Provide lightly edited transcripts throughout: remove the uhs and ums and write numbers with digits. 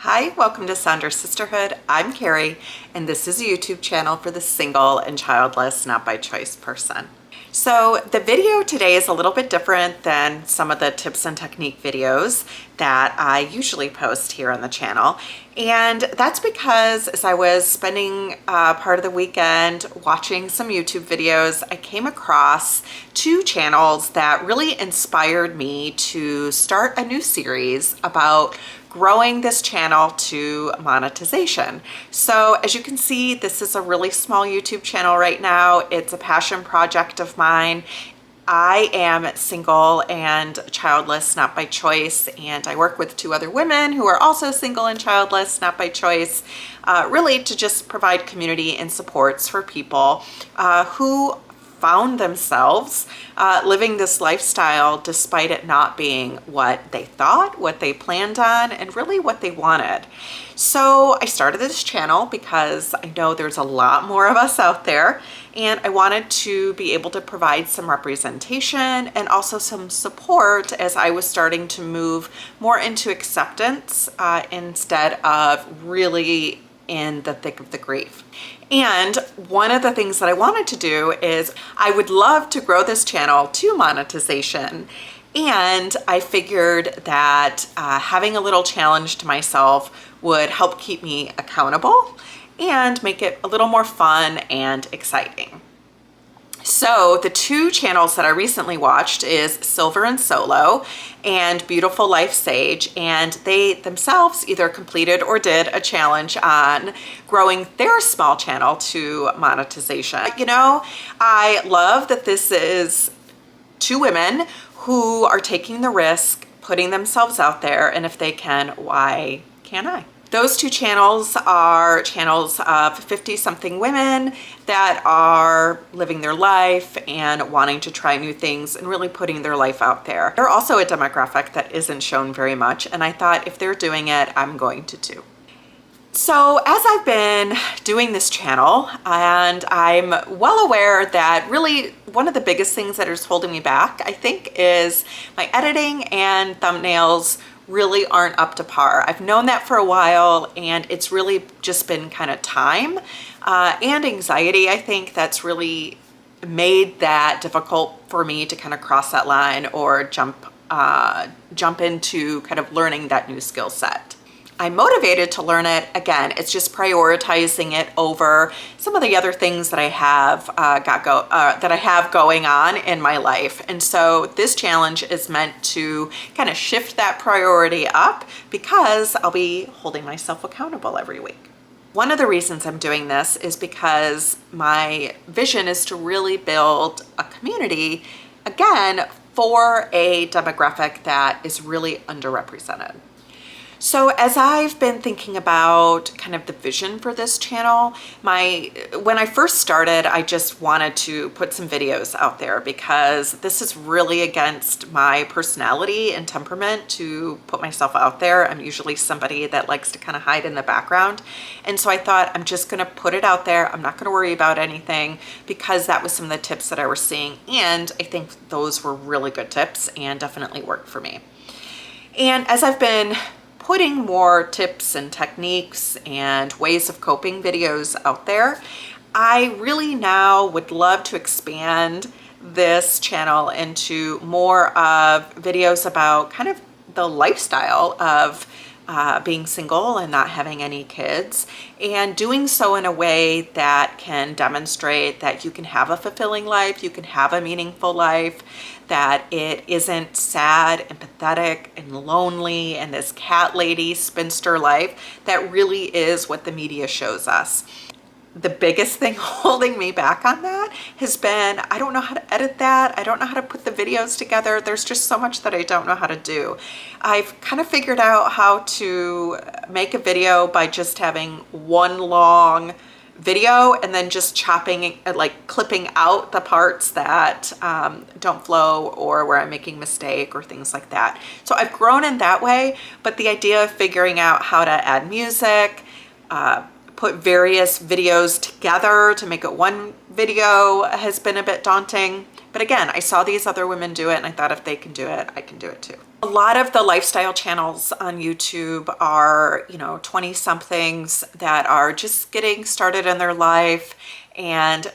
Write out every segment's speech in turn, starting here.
Hi, welcome to Saunders Sisterhood. I'm Carrie, and this is a YouTube channel for the single and childless, not by choice person. So the video today is a little bit different than some of the tips and technique videos that I usually post here on the channel. And that's because as I was spending part of the weekend watching some YouTube videos, I came across two channels that really inspired me to start a new series about growing this channel to monetization. So as you can see, this is a really small YouTube channel right now. It's a passion project of mine. I am single and childless, not by choice, and I work with two other women who are also single and childless, not by choice, really to just provide community and supports for people who found themselves living this lifestyle despite it not being what they thought, what they planned on, and really what they wanted. So I started this channel because I know there's a lot more of us out there, and I wanted to be able to provide some representation and also some support as I was starting to move more into acceptance instead of really in the thick of the grief. And one of the things that I wanted to do is I would love to grow this channel to monetization. And I figured that having a little challenge to myself would help keep me accountable and make it a little more fun and exciting. So the two channels that I recently watched is Silver and Solo and Beautiful Life Sage, and they themselves either completed or did a challenge on growing their small channel to monetization. You know, I love that this is two women who are taking the risk, putting themselves out there, and if they can, why can't I? Those two channels are channels of 50-something women that are living their life and wanting to try new things and really putting their life out there. They're also a demographic that isn't shown very much, and I thought if they're doing it, I'm going to too. So as I've been doing this channel, and I'm well aware that really one of the biggest things that is holding me back, I think, is my editing and thumbnails really aren't up to par. I've known that for a while, and it's really just been kind of time and anxiety, I think, that's really made that difficult for me to kind of cross that line or jump into kind of learning that new skill set. I'm motivated to learn it. Again, it's just prioritizing it over some of the other things that I have that I have going on in my life. And so this challenge is meant to kind of shift that priority up because I'll be holding myself accountable every week. One of the reasons I'm doing this is because my vision is to really build a community, again, for a demographic that is really underrepresented. So as I've been thinking about kind of the vision for this channel, when I first started, I just wanted to put some videos out there because this is really against my personality and temperament to put myself out there. I'm usually somebody that likes to kind of hide in the background. And so I thought I'm just gonna put it out there. I'm not gonna worry about anything because that was some of the tips that I was seeing. And I think those were really good tips and definitely worked for me. And as I've been putting more tips and techniques and ways of coping videos out there, I really now would love to expand this channel into more of videos about kind of the lifestyle of being single and not having any kids, and doing so in a way that can demonstrate that you can have a fulfilling life, you can have a meaningful life, that it isn't sad and pathetic and lonely and this cat lady spinster life that really is what the media shows us. The biggest thing holding me back on that has been, I don't know how to edit that. I don't know how to put the videos together. There's just so much that I don't know how to do. I've kind of figured out how to make a video by just having one long video and then just chopping, like clipping out the parts that don't flow or where I'm making mistake or things like that. So I've grown in that way, but the idea of figuring out how to add music, put various videos together to make it one video has been a bit daunting. But again, I saw these other women do it and I thought if they can do it, I can do it too. A lot of the lifestyle channels on YouTube are, 20 somethings that are just getting started in their life and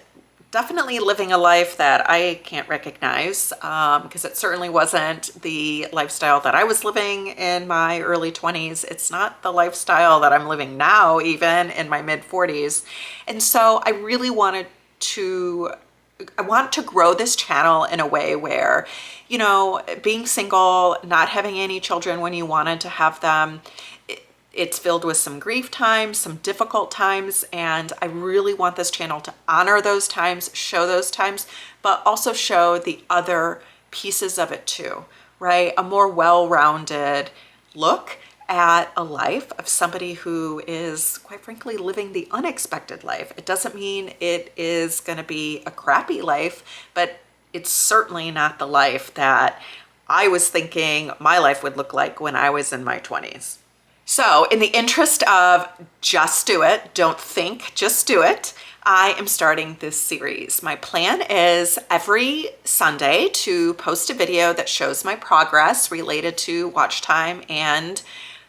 definitely living a life that I can't recognize because it certainly wasn't the lifestyle that I was living in my early 20s. It's not the lifestyle that I'm living now, even in my mid 40s. And so I really want to grow this channel in a way where, being single, not having any children when you wanted to have them, it's filled with some grief times, some difficult times, and I really want this channel to honor those times, show those times, but also show the other pieces of it too, right? A more well-rounded look at a life of somebody who is, quite frankly, living the unexpected life. It doesn't mean it is going to be a crappy life, but it's certainly not the life that I was thinking my life would look like when I was in my 20s. So in the interest of just do it, don't think, just do it, I am starting this series. My plan is every Sunday to post a video that shows my progress related to watch time and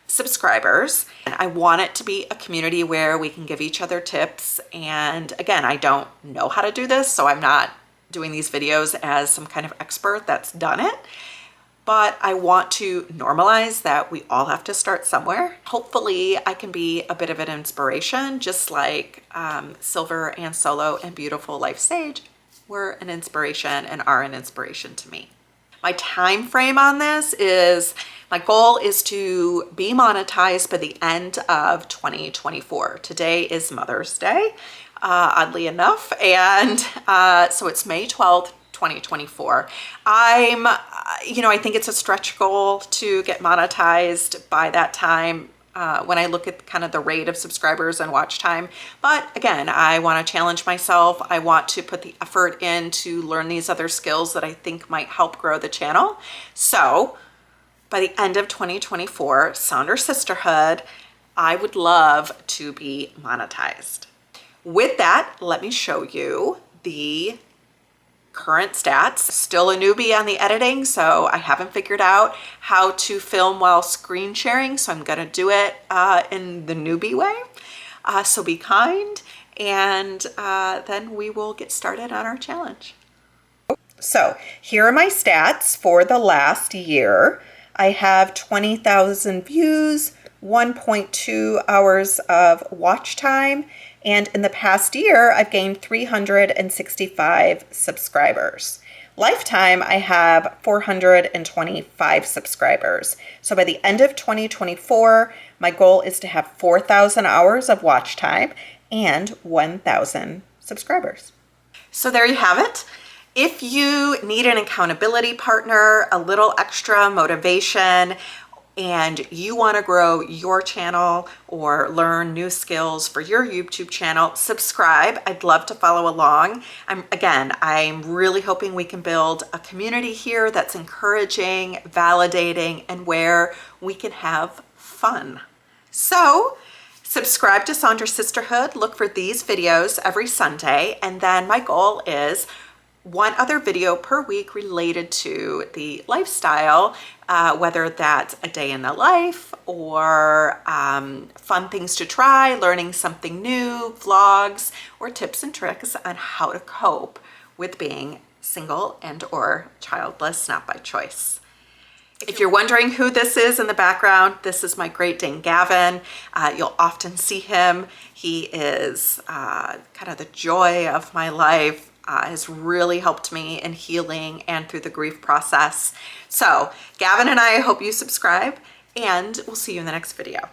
subscribers. And I want it to be a community where we can give each other tips. And again, I don't know how to do this, so I'm not doing these videos as some kind of expert that's done it. But I want to normalize that we all have to start somewhere. Hopefully I can be a bit of an inspiration, just like Silver and Solo and Beautiful Life Sage were an inspiration and are an inspiration to me. My time frame on this is, my goal is to be monetized by the end of 2024. Today is Mother's Day, oddly enough, and so it's May 12th, 2024. I think it's a stretch goal to get monetized by that time when I look at kind of the rate of subscribers and watch time. But again, I want to challenge myself. I want to put the effort in to learn these other skills that I think might help grow the channel. So by the end of 2024, Sounder Sisterhood, I would love to be monetized. With that, let me show you the current stats. Still a newbie on the editing, so I haven't figured out how to film while screen sharing, so I'm gonna do it in the newbie way. So be kind, and then we will get started on our challenge. So here are my stats for the last year. I have 20,000 views, 1.2 hours of watch time, and in the past year, I've gained 365 subscribers. Lifetime, I have 425 subscribers. So by the end of 2024, my goal is to have 4,000 hours of watch time and 1,000 subscribers. So there you have it. If you need an accountability partner, a little extra motivation, and you want to grow your channel or learn new skills for your YouTube channel, subscribe. I'd love to follow along. I'm really hoping we can build a community here that's encouraging, validating, and where we can have fun. So subscribe to Sounder Sisterhood. Look for these videos every Sunday. And then my goal is one other video per week related to the lifestyle, whether that's a day in the life or fun things to try, learning something new, vlogs, or tips and tricks on how to cope with being single and or childless, not by choice. If you're wondering who this is in the background, this is my Great Dane Gavin. You'll often see him. He is kind of the joy of my life. Has really helped me in healing and through the grief process. So Gavin and I hope you subscribe, and we'll see you in the next video.